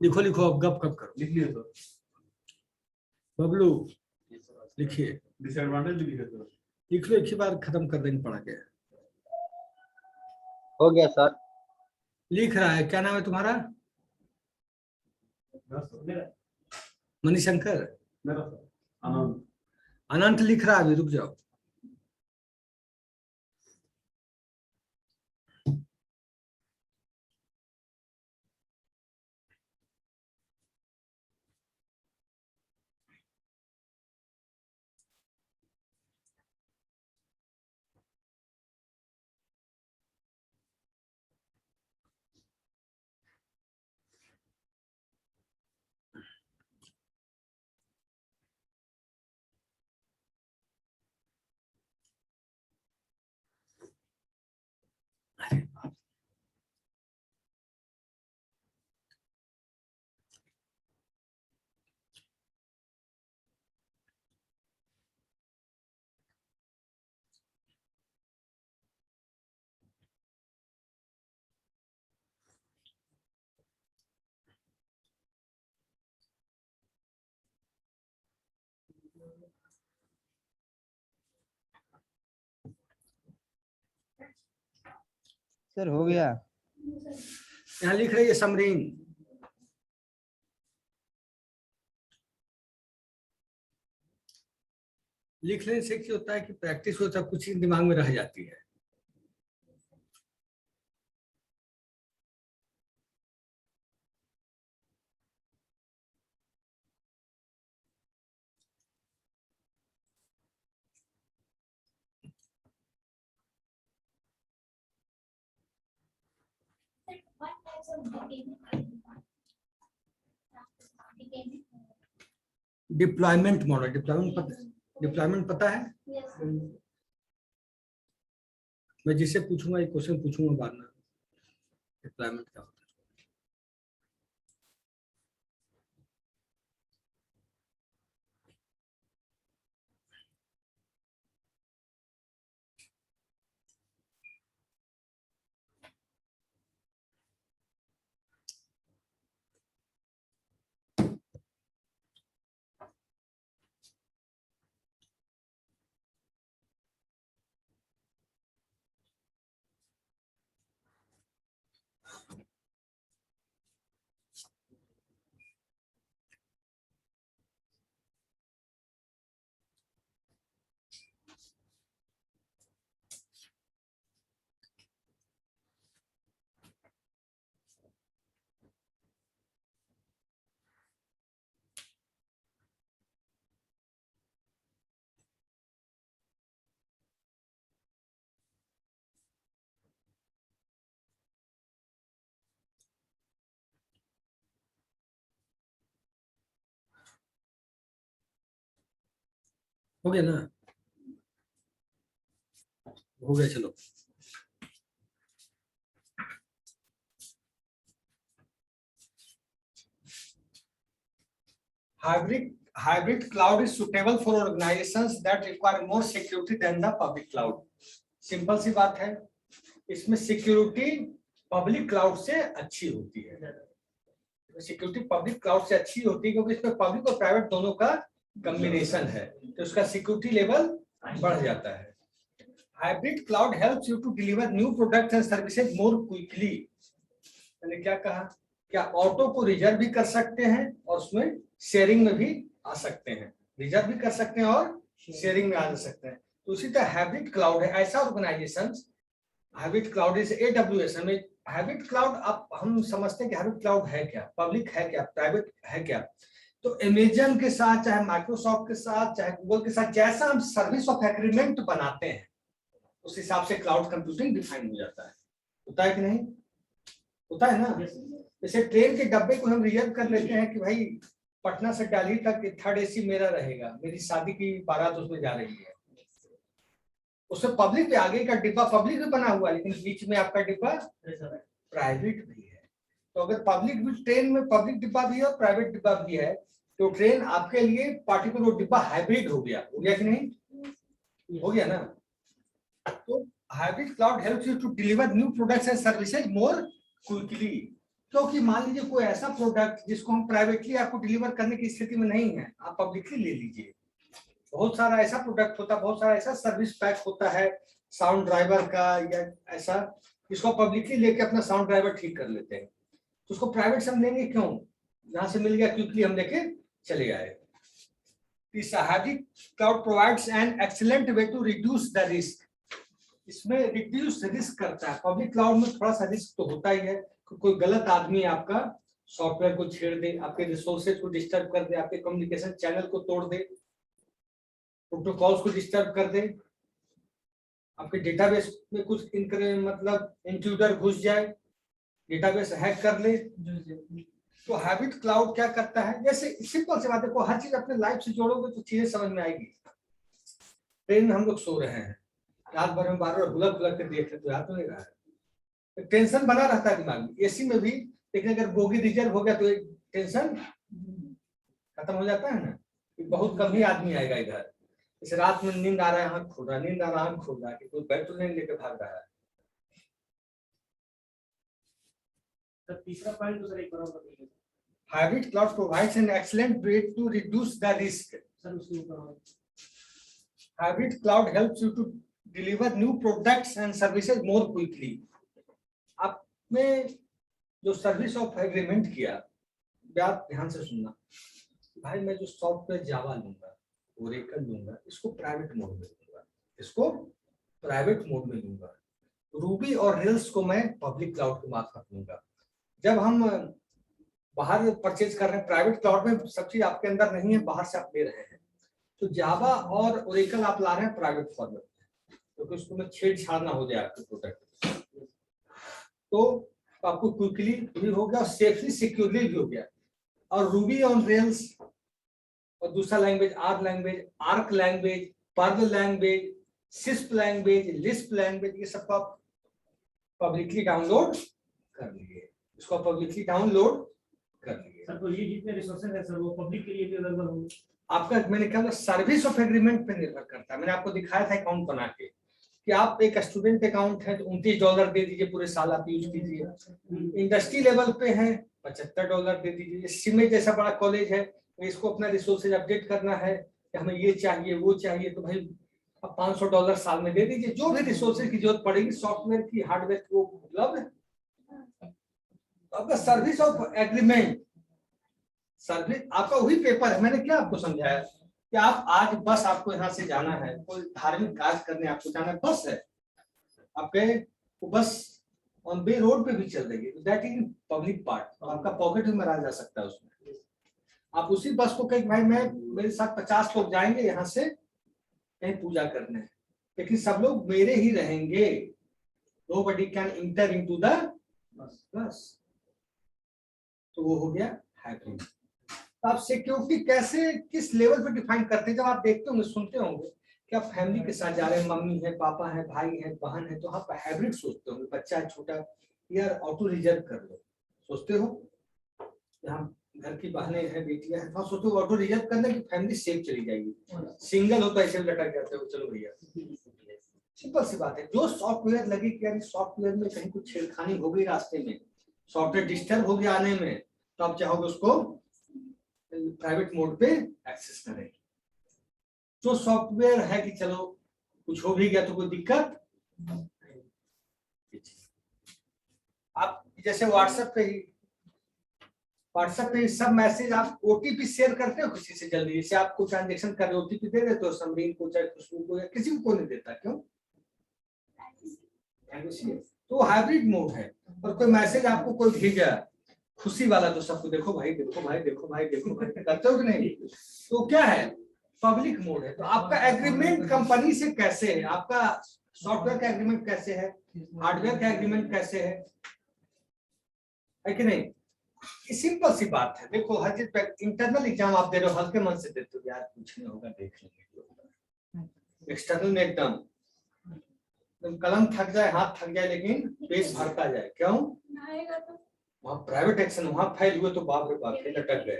लिखो लिखो, अब गप कब करो। लिख लिए सर। बबलू लिखिए, डिसएडवांटेज भी लिखे सर। लिख लो, एक ही बार खत्म कर देंगे पढ़ा के। हो गया सर। लिख रहा है, क्या नाम है तुम्हारा? मेरा मणिशंकर? सर आनंद। अनंत लिख रहा है, अभी रुक जाओ। सर हो गया। यहाँ लिख रही है समरीन। लिखने से क्या होता है कि प्रैक्टिस होता है, कुछ चीज दिमाग में रह जाती है। What types of detainment? Deployment model, deployment पता है? Yes. मैं जिससे पूछूंगा एक क्वेश्चन पूछूंगा बाद में, डिप्लॉयमेंट क्या होता है। हो गया ना, हो गया, चलो। Hybrid cloud is suitable for organizations that require more security than the public cloud. Simple सी बात है, इसमें सिक्योरिटी पब्लिक क्लाउड से अच्छी होती है। सिक्योरिटी पब्लिक क्लाउड से अच्छी होती है क्योंकि इसमें पब्लिक और प्राइवेट दोनों का कॉम्बिनेशन है, तो उसका सिक्योरिटी लेवल बढ़ जाता है। Hybrid cloud helps you to deliver new products and services more quickly. मैंने क्या कहा, क्या ऑटो को रिजर्व भी कर सकते हैं और उसमें शेयरिंग में भी आ सकते हैं, रिजर्व भी कर सकते हैं और शेयरिंग में आ सकते हैं। तो उसी तरह हाइब्रिड क्लाउड है, ऐसा organization hybrid cloud is AWS में। हाइब्रिड क्लाउड आप हम समझते हैं कि हाइब्रिड क्लाउड है क्या, पब्लिक है क्या, प्राइवेट है क्या। तो अमेजन के साथ, चाहे माइक्रोसॉफ्ट के साथ, चाहे गूगल के साथ, जैसा हम सर्विस ऑफ एग्रीमेंट बनाते हैं उस हिसाब से क्लाउड कंप्यूटिंग डिफाइन हो जाता है। होता है कि नहीं, होता है ना। जैसे ट्रेन के डब्बे को हम रिजर्व कर लेते हैं कि भाई पटना से दिल्ली तक 3rd AC मेरा रहेगा, मेरी शादी की बारात उसमें जा रही है, उससे पब्लिक भी, आगे का डिब्बा पब्लिक भी बना हुआ है लेकिन बीच में आपका डिब्बा प्राइवेट भी है। तो अगर पब्लिक भी, ट्रेन में पब्लिक डिब्बा भी है और प्राइवेट डिब्बा भी है, तो ट्रेन आपके लिए पार्टिकुलर डिब्बा हाइब्रिड हो गया कि नहीं, हो गया ना। तो hybrid cloud helps you to deliver new products and services more quickly. क्योंकि मान लीजिए कोई ऐसा प्रोडक्ट जिसको हम प्राइवेटली आपको डिलीवर करने की स्थिति में नहीं है, आप पब्लिकली ले लीजिए। बहुत सारा ऐसा प्रोडक्ट होता है, बहुत सारा ऐसा सर्विस पैक होता है साउंड ड्राइवर का या ऐसा, जिसको पब्लिकली लेके अपना साउंड ड्राइवर ठीक कर लेते हैं। तो उसको प्राइवेट से हम लेंगे क्यों, जहां से मिल गया क्विकली हम लेके चले आए। This hybrid cloud provides an excellent way to reduce the risk. इसमें रिड्यूस रिस्क करता है। पब्लिक क्लाउड में थोड़ा सा रिस्क तो होता ही है, कोई गलत आदमी आपका सॉफ्टवेयर को छेड़ दे, आपके रिसोर्सेज को डिस्टर्ब कर दे, आपके कम्युनिकेशन चैनल को तोड़ दे, प्रोटोकॉल्स को डिस्टर्ब कर दे, आपके डेटाबेस में कुछ मतलब इंट्रूडर घुस जाए, डेटाबेस हैक कर ले। तो हाइब्रिड क्लाउड क्या करता है, जैसे सिंपल सी बात है, हर चीज अपने लाइफ से जोड़ोगे तो चीजें समझ में आएगी। ट्रेन में हम लोग सो रहे हैं, रात भर में बार-बार बुलक बुलक के देख रहे तो याद नहीं रहा है, टेंशन बना रहता है दिमाग में। एसी में भी, लेकिन अगर बोगी रिजर्व हो गया तो टेंशन खत्म हो जाता है ना। बहुत कम ही आदमी आएगा इधर, जैसे रात में नींद आ रहा है आंख खोल रहा है, नींद आ रहा है आंख खोल रहा है, कि कोई बेड तो नहीं लेके भाग रहा है। सर तीसरा पॉइंट तो सर एक बार और बताइए। Hybrid cloud provides an excellent way to reduce the risk. Sir उसके ऊपर hybrid cloud helps you to deliver new products and services more quickly. आपने जो सर्विस ऑफ एग्रीमेंट किया, आप ध्यान से सुनना भाई, मैं जो सॉफ्टवेयर जावा लूंगा, ओरेकल लूंगा, इसको प्राइवेट मोड में लूंगा, इसको प्राइवेट मोड में लूंगा। रूबी और रेल्स को मैं पब्लिक क्लाउड के मार्फत लूंगा। जब हम बाहर परचेज कर रहे हैं प्राइवेट क्लाउड में, सब चीज आपके अंदर नहीं है, बाहर से आप ले रहे हैं। तो जावा और ओरेकल आप ला रहे हैं प्राइवेट फॉर्मेट में, क्योंकि उसको में छेड़छाड़ ना हो जाए आपके प्रोडक्ट, तो आपको क्विकली भी हो गया और सेफली सिक्योरली भी हो गया। और रूबी ऑन रेल्स और दूसरा language R language, Arc language, Perl language, Lisp language, Lisp language, ये सब आप पब्लिकली डाउनलोड कर लिए, इसको पब्लिकली डाउनलोड कर लिए। सर तो ये जितने रिसोर्सेज हैं सर वो पब्लिक के लिए भी अवेलेबल होंगे। आपका, मैंने कहा सर्विस ऑफ एग्रीमेंट पे निर्भर करता है। मैंने आपको दिखाया था अकाउंट बना के कि आप एक स्टूडेंट अकाउंट है तो $29 दे दीजिए, पूरे साल आप यूज कीजिए। इंडस्ट्री लेवल पे है $75 दे दीजिए। सीमे जैसा बड़ा कॉलेज है, इसको अपना रिसोर्सेज अपडेट करना है कि हमें ये चाहिए वो चाहिए, तो भाई अब $500 साल में दे दीजिए। जो भी रिसोर्सेज की जरूरत पड़ेगी सॉफ्टवेयर की, हार्डवेयर की, वो उपलब्ध है। आपका सर्विस ऑफ एग्रीमेंट, सर्विस आपका वही पेपर है। मैंने क्या आपको समझाया कि आप आज बस आपको यहाँ से जाना है, कोई धार्मिक कार्य करने आपको जाना है, बस है आपके, वो बस ऑन बे रोड पे भी चल रही है, दैट इज पब्लिक पार्ट, आपका पॉकेट में मरा जा सकता है उसमें। आप उसी बस को कहीं भाई मैं, मेरे साथ 50 लोग जाएंगे यहाँ से कहीं पूजा करने, लेकिन सब लोग मेरे ही रहेंगे, nobody can enter into the bus। तो वो हो गया हाइब्रिड। आप सिक्योरिटी कैसे किस लेवल पे डिफाइन करते हैं? जब आप देखते होंगे सुनते होंगे कि आप फैमिली के साथ जा रहे हैं, मम्मी है, पापा है, भाई है, बहन है, तो आप हाइब्रिड सोचते होंगे, बच्चा है छोटा, यार ऑटो रिजर्व कर लो, सोचते हो? यहाँ घर की बहनें हैं, बेटियां हैं, तो आप सोचते हो ऑटो रिजर्व करने की फैमिली सेफ चली जाएगी। सिंगल हो तो ऐसे लटक जाते हो, चलो भैया, सिंपल सी बात है। जो सॉफ्टवेयर लगे कि यार सॉफ्टवेयर में कहीं कुछ छेड़खानी हो गई रास्ते में, सॉफ्टवेयर डिस्टर्ब हो गया आने में, तो आप चाहोगे उसको प्राइवेट मोड पे एक्सेस करें। जो सॉफ्टवेयर है कि चलो कुछ हो भी गया तो कोई दिक्कत, आप जैसे व्हाट्सएप पे सब मैसेज आप ओटीपी शेयर करते हो किसी से जल्दी, जैसे आपको ट्रांजेक्शन कर रहे ओटीपी दे देते हो समरीन को, चाहे खुशबू को, या किसी को नहीं देता, क्यों? तो हाइब्रिड मोड है। और कोई मैसेज आपको कोई भेजा खुशी वाला, तो सबको देखो भाई, देखो भाई, देखो भाई, देखो भाई, करते हो कि नहीं? तो क्या है? पब्लिक मोड है। तो आपका एग्रीमेंट कंपनी से कैसे है, आपका सॉफ्टवेयर का एग्रीमेंट कैसे है, हार्डवेयर का एग्रीमेंट कैसे है कि नहीं? सिंपल सी बात है। देखो हर चीज पे इंटरनल एग्जाम आप दे रहे हो, हल्के मन से देते हो, यार कुछ नहीं होगा, देख लेंगे। एक्सटर्नल में एकदम कलम थक जाए, हाथ थक जाए, लेकिन पेज भरता जाए, क्यों? वहाँ प्राइवेट एक्शन, वहाँ फेल हुए तो बाप रे बाप, लटक गए,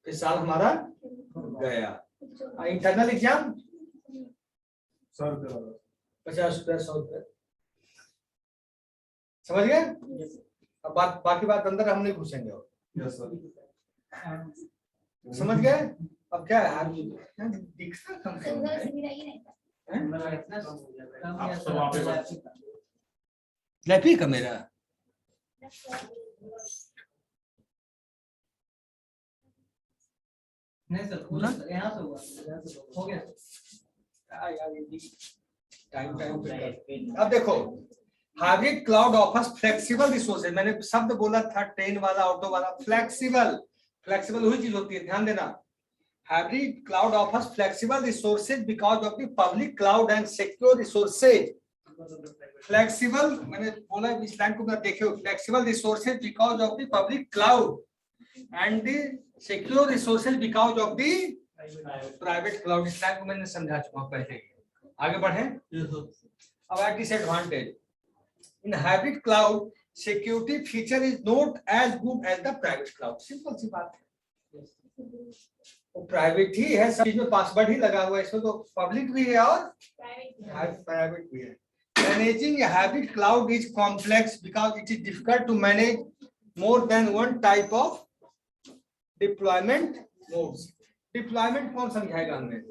फिर साल हमारा गया। इंटरनल एग्जाम 100 रुपये 50 रुपया 100 रुपया, समझ गए? अब बाकी बात अंदर हम नहीं घुसेंगे और, यस सर। समझ गए? अब क्या है, दिखता कम से कम है। आप सब वहाँ पे लैपी का मेरा नहीं सर, पूरा यहाँ से हुआ, हो गया टाइम अब देखो, hybrid cloud offers flexible resources. मैंने शब्द बोला था ट्रेन वाला, ऑटो वाला, फ्लेक्सिबल वही चीज होती है, ध्यान देना। Hybrid cloud offers flexible resources because of the public cloud and secure resources. Flexible मैंने बोला, इस लाइन को देखिए, flexible resources because of the public cloud and the secure resources because of the private cloud. इस line को मैंने समझा चुका हूं पहले। आगे बढ़े। अब eight disadvantage in hybrid cloud security feature is not as good as the private cloud। Simple सी बात है, वो प्राइवेट ही है, सब चीज में पासवर्ड ही लगा हुआ है, इसमें तो पब्लिक भी है और प्राइवेट भी है। Managing a hybrid cloud is complex because it is difficult to manage more than one type of deployment modes। Deployment कौन समझाएगा हमें?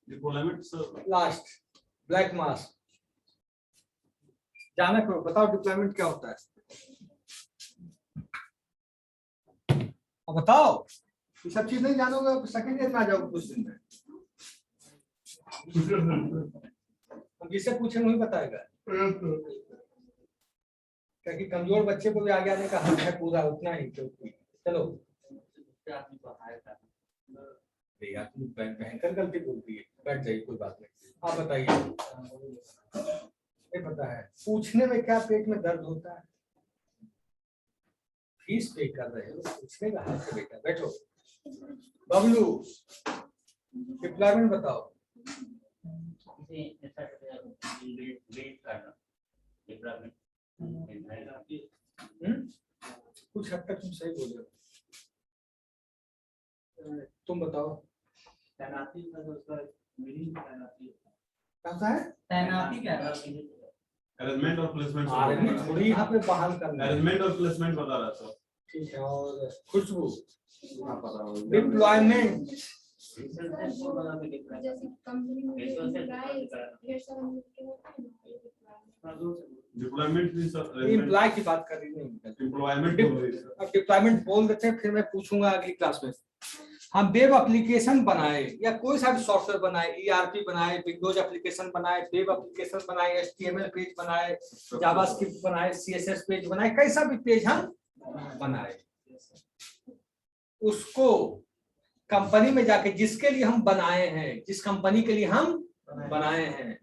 डिप्लॉयमेंट सर लास्ट ब्लैक मास जाना करो, बताओ डिप्लॉयमेंट क्या होता है? अब बताओ, ये सब चीज नहीं जानोगे, सेकंड ईयर में आ जाओगे कुछ दिन में। हम जिससे पूछेंगे वही बताएगा, क्योंकि कमजोर बच्चे को भी आगे आने का हक है पूरा, उतना ही। चलो भयंकर गलती बोलती है, बैठ जाइए, कोई बात नहीं। आप बताइए, नहीं पता है पूछने में क्या पेट में दर्द होता है? फीस पे कर रहे हो, पूछने का हाथ से बेटा, बैठो। बबलू डिप्लॉयमेंट बताओ। कुछ हद तक तुम सही बोल रहे हो, तुम बताओ। तैनाती कैसा है? तैनाती क्या है? अरेंजमेंट और प्लेसमेंट आर्मी थोड़ी यहाँ पे बहाल करना है। अरेंजमेंट और प्लेसमेंट बता रहा था। ठीक है, और खुशबू डिप्लॉयमेंट जैसे कंपनी में ढेर सारा मिलके होता है ना, डिप्लॉयमेंट भी सर एम्प्लॉय की बात कर रही हूँ, एम्प्लॉयमेंट बोल रही है। अब डिप्लॉयमेंट बोल देते हैं, फिर मैं पूछूंगा अगली क्लास में। हम वेब एप्लीकेशन बनाए या कोई सा भी सॉफ्टवेयर बनाए, ईआरपी बनाए, विंडोज एप्लीकेशन बनाए, वेब एप्लीकेशन बनाए, एचटीएमएल पेज बनाए, जावास्क्रिप्ट बनाए, सीएसएस पेज बनाए, कैसा भी पेज हम बनाए, उसको कंपनी में जाके जिसके लिए हम बनाए हैं, जिस कंपनी के लिए हम बनाए हैं,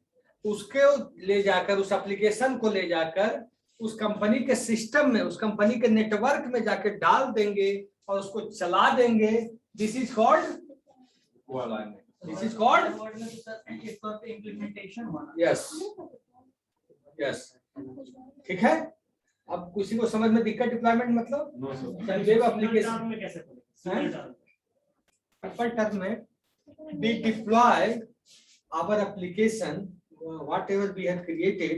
उसके ले जाकर, उस एप्लीकेशन को ले जाकर उस कंपनी के सिस्टम में, उस कंपनी के नेटवर्क में जाके डाल देंगे और उसको चला देंगे, This is called deployment. This is called Word में तो सर एक तौर पे implementation होना। yes. Yes. ठीक है। अब किसी को समझ में दिक्कत डिप्लॉयमेंट मतलब no sir web Single application term में कैसे बोलेंगे? Single term. सिंपल टर्म में we deploy our application whatever we have created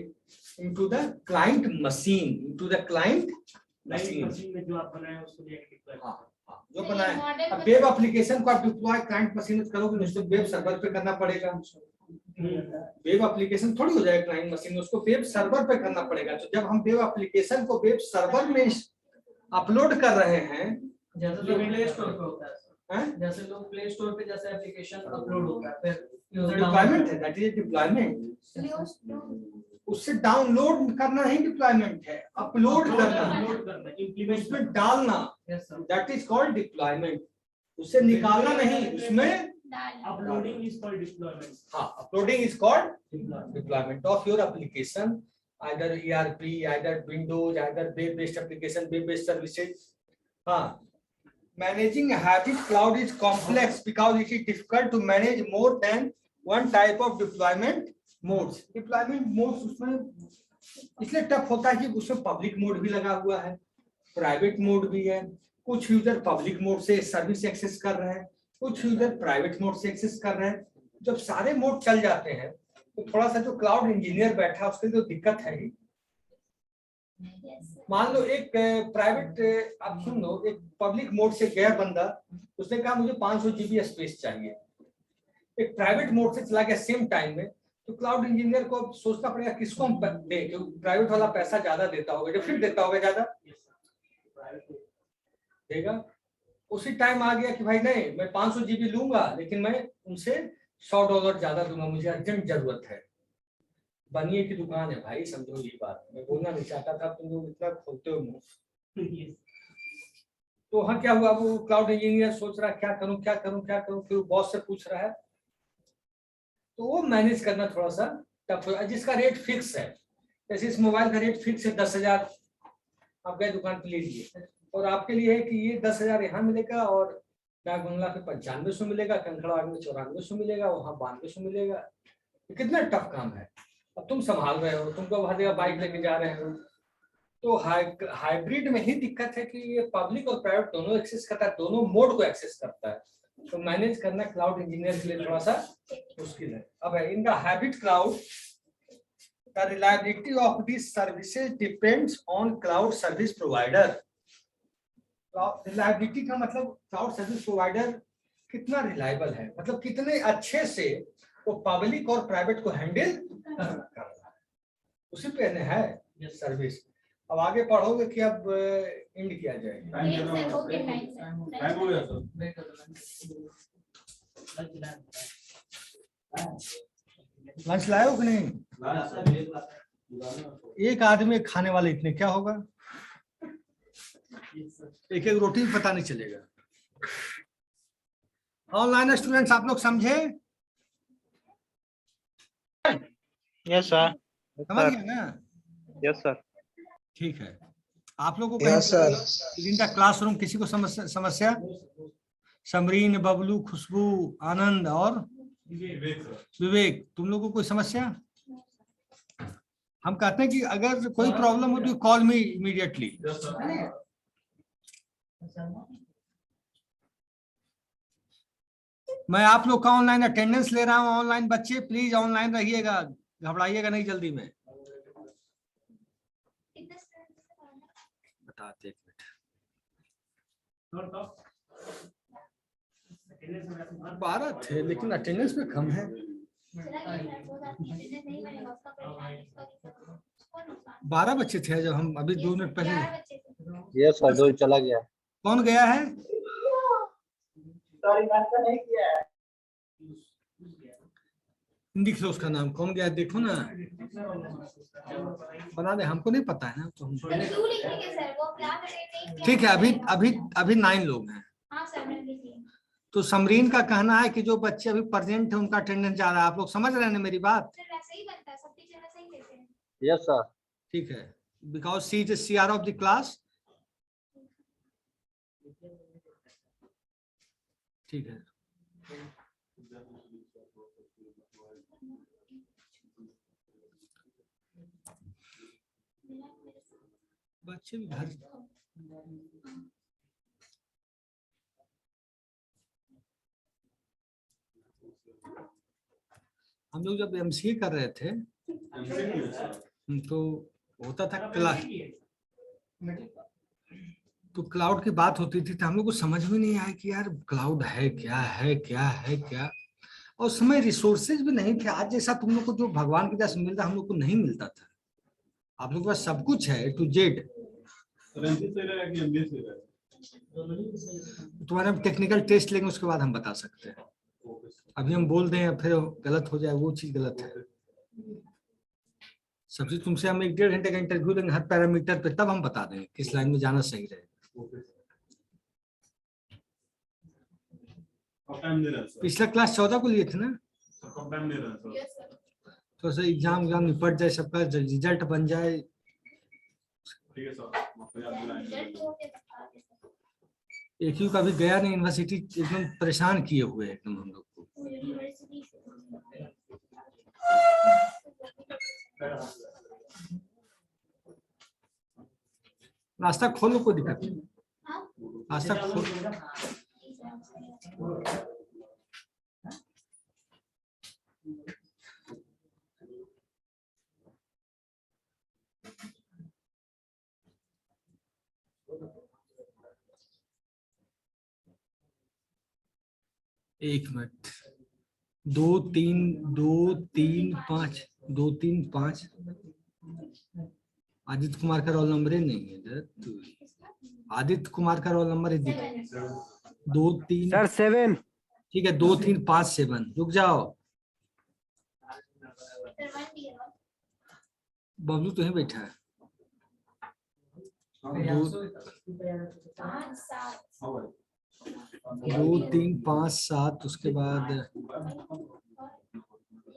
into the client machine, into the client Client machine. machine में जो आप बनाए हैं उसको लेके deploy हाँ, करते हाँ, जो तो बनाए ये model अब वेब एप्लीकेशन को आप डिप्लॉय क्लाइंट मशीन में करोगे उसको वेब सर्वर पे करना पड़ेगा। हैं। वेब एप्लीकेशन थोड़ी हो जाएगा क्लाइंट मशीन में, उसको वेब सर्वर पे करना पड़ेगा। तो जब हम वेब एप्लीकेशन को वेब सर्वर में अपलोड कर रहे हैं जैसे तो प्ले स्टोर पे होता है सर। हैं? जैसे लोग प्ले स्टोर पे जैसे एप्लीकेशन अपलोड होता है फिर यूजर डिप्लॉयमेंट है, दैट इज डिप्लॉयमेंट। उससे डाउनलोड करना ही डिप्लॉयमेंट है, अपलोड करना, अपलोड करना, implement उसमें डालना, yes sir. That is called deployment. उससे निकालना नहीं, उसमें uploading is called deployment. हाँ, uploading is called deployment of your application, either ERP, either Windows, either web-based application, web-based services. Managing a hybrid cloud is complex because it is difficult to manage more than one type of deployment modes. Deployment modes उसमें इसलिए tough होता है कि उसमें public mode भी लगा हुआ है, प्राइवेट मोड भी है। कुछ यूजर पब्लिक मोड से सर्विस एक्सेस कर रहे हैं, कुछ यूजर प्राइवेट मोड से एक्सेस कर रहे हैं। जब सारे मोड चल जाते हैं तो थोड़ा सा जो क्लाउड इंजीनियर बैठा है उसके लिए तो दिक्कत है ही। मान लो एक प्राइवेट, आप सुन लो, एक पब्लिक मोड से गया बंदा, उसने कहा मुझे 500 GB स्पेस चाहिए, एक प्राइवेट मोड से चला गया सेम टाइम में, तो क्लाउड इंजीनियर को अब सोचना पड़ेगा किसको हम दे, क्योंकि प्राइवेट वाला पैसा ज्यादा देता होगा, डेफिनेट देता होगा, ज्यादा देगा। उसी टाइम आ गया कि भाई नहीं, मैं 500 GB लूंगा लेकिन मैं उनसे $100 ज्यादा दूंगा, मुझे अर्जेंट जरूरत है। बनिए की दुकान है भाई, समझो ये बात। मैं बोलना नहीं चाहता था, तुम लोग इतना खोलते हो मुंह। तो वहाँ क्या हुआ, वो क्लाउड इंजीनियर सोच रहा है क्या करूं क्या करूं क्या करूं, फिर बॉस से पूछ रहा है, तो वो मैनेज करना थोड़ा सा टफ है। जिसका रेट फिक्स है, जैसे इस मोबाइल का रेट फिक्स है 10,000, आप गए दुकान पे ले लिए, और आपके लिए है कि ये 10,000 यहाँ मिलेगा और डाक बंगला पे 9500 मिलेगा, कंखड़ा में 9400 मिलेगा, वहाँ 9200 मिलेगा। तो कितना टफ काम है। अब तुम संभाल रहे हो, तुमको हर जगह बाइक लेके जा रहे हो, तो हाइब्रिड में ही दिक्कत है कि ये पब्लिक और प्राइवेट दोनों एक्सेस करता है, दोनों मोड को एक्सेस करता है। तो मैनेज करना क्लाउड इंजीनियर के लिए थोड़ा सा मुश्किल है। अब है इनका hybrid cloud, the reliability of this services depends on cloud service provider. Reliability का मतलब क्लाउड सर्विस प्रोवाइडर कितना रिलायबल है, मतलब कितने अच्छे से वो पब्लिक और प्राइवेट को हैंडल कर रहा है, उसी पे है सर्विस। अब आगे पढ़ोगे कि अब एंड किया जाए। टाइम हो गया सर। लंच लाए हो कि नहीं? एक आदमी खाने वाले इतने क्या होगा, एक एक रोटी भी पता नहीं चलेगा। ऑनलाइन स्टूडेंट्स आप लोग समझे? Yes sir. समझ गए ना? Yes sir. ठीक है। आप लोगों को इनका क्लासरूम किसी को समस्या? समरीन, बबलू, खुशबू, आनंद और विवेक, तुम लोगों को कोई समस्या? हम कहते हैं कि अगर कोई प्रॉब्लम हो तो कॉल मी इमीडिएटली। मैं आप लोग का ऑनलाइन अटेंडेंस ले रहा हूँ। ऑनलाइन बच्चे प्लीज ऑनलाइन रहिएगा, घबराइएगा नहीं जल्दी में। बताते एक मिनट। 12 थे लेकिन अटेंडेंस में कम है। 12 बच्चे थे जब हम अभी 2 मिनट पहले। यस सर, जो चला गया। कौन गया है? लिख लो उसका नाम, कौन गया देखो ना, बना दे, हमको नहीं पता है ना तो हम। ठीक है, अभी 9 लोग हैं। तो समरीन का कहना है कि जो बच्चे अभी प्रेजेंट है उनका अटेंडेंस जा रहा है। आप लोग समझ रहे हैं ना मेरी बात? Yes sir. ठीक है, because she is CR of the class. ठीक है। बच्चे भी घर हम लोग जब एमसीए कर रहे थे तो होता था क्लास, तो क्लाउड की बात होती थी तो हम लोग को समझ में नहीं आया कि यार क्लाउड है क्या, है क्या, है क्या। और उस समय रिसोर्सेज भी नहीं थे। आज जैसा तुम लोग को जो भगवान की तरह से मिल रहा हम लोग को नहीं मिलता था। आप लोग के पास सब कुछ है टू जेड। तुम्हारे टेक्निकल टेस्ट लेंगे उसके बाद हम बता सकते हैं। अभी हम बोल दें फिर गलत हो जाए, वो चीज गलत है। सबसे तुमसे हम 1-1.5 घंटे का इंटरव्यू देंगे हर पैरामीटर पे, तब हम बता देंगे किस लाइन में जाना सही रहेगा। पिछला क्लास 14 को लिए थे ना, तो सर एग्जाम निपट जाए, सबका रिजल्ट बन जाए। एक ही कभी गया नहीं यूनिवर्सिटी, एकदम परेशान किए हुए एकदम हम लोग को। नाश्ता खोलो, कोई दिक्कत नहीं, नाश्ता खोलो। एक मिनट, 2 3 2 3 5 2 3 5 आदित्य कुमार का रोल नंबर ही नहीं है। आदित्य कुमार का रोल नंबर है 2 3 सर 7। ठीक है, 2 3 5 7। रुक जाओ, बबलू तो ही बैठा है। 2 3 5 7 उसके बाद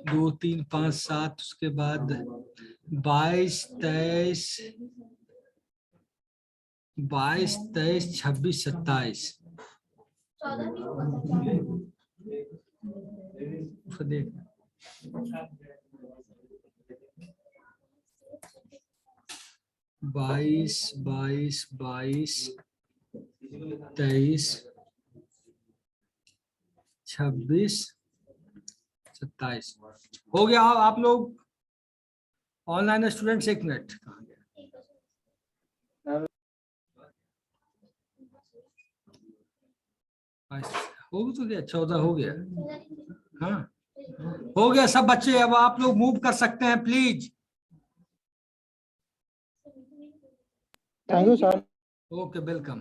2 3 5 7 उसके बाद 22 23 22 23 26 27 उसको देख 22 22 22 23 26 27 हो गया। आप लोग ऑनलाइन स्टूडेंट्स, एक मिनट, कहाँ गया? हो तो गया, 14 हो गया। हाँ हो गया सब बच्चे। अब आप लोग मूव कर सकते हैं please. Thank you sir. Okay, welcome.